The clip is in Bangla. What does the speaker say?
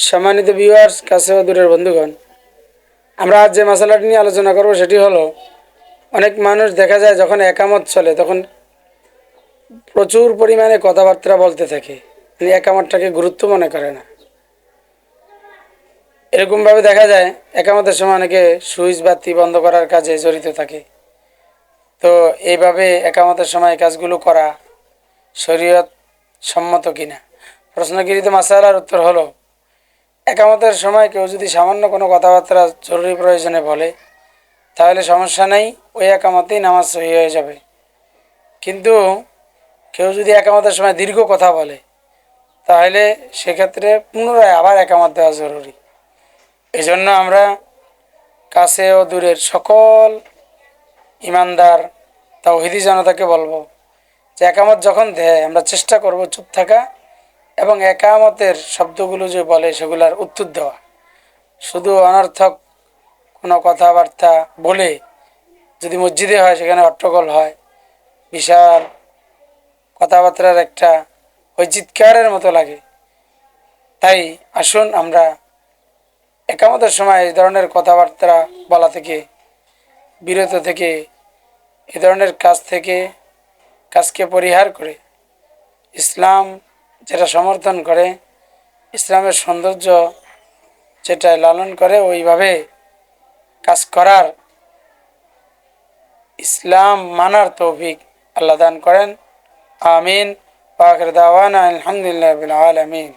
সম্মানিত ভিউয়ার্স, কাছে ও দূরের বন্ধুগণ, আমরা আজ যে মশালাটি নিয়ে আলোচনা করব সেটি হলো, অনেক মানুষ দেখা যায় যখন একামত চলে তখন প্রচুর পরিমাণে কথাবার্তা বলতে থাকে, একামতটাকে গুরুত্ব মনে করে না। এরকমভাবে দেখা যায় একামতের সময় অনেকে সুইচ বাতি বন্ধ করার কাজে জড়িত থাকে। তো এইভাবে একামতের সময় কাজগুলো করা শরীয়ত সম্মত কিনা? প্রশ্নগৃহীত মাসালার উত্তর হলো, একামতের সময় কেউ যদি সামান্য কোনো কথাবার্তা জরুরি প্রয়োজনে বলে তাহলে সমস্যা নেই, ওই একামতেই নামাজ সহি হয়ে যাবে। কিন্তু কেউ যদি একামতের সময় দীর্ঘ কথা বলে তাহলে সেক্ষেত্রে পুনরায় আবার একামত দেওয়া জরুরি। এই জন্য আমরা কাছে ও দূরের সকল ইমানদার তাওহীদি জনতাকে বলবো যে একামত যখন দেয় আমরা চেষ্টা করব চুপ থাকা এবং একামতের শব্দগুলো যে বলে সেগুলার উত্তর দেওয়া। শুধু অনর্থক কোনো কথাবার্তা বলে যদি মসজিদে হয় সেখানে হট্টগোল হয়, বিশাল কথাবার্তার একটা ওই চিৎকারের মতো লাগে। তাই আসুন আমরা একামতের সময় এই ধরনের কথাবার্তা বলা থেকে বিরত থেকে, এ ধরনের কাজকে পরিহার করে ইসলাম যেটা সমর্থন করে, ইসলামের সৌন্দর্য যেটা লালন করে, ওইভাবে কাজ করার, ইসলাম মানার তৌফিক আল্লাহ দান করেন। আমিন। ওয়া আখির দাওয়ানা আলহামদুলিল্লাহি রাব্বিল আলামিন।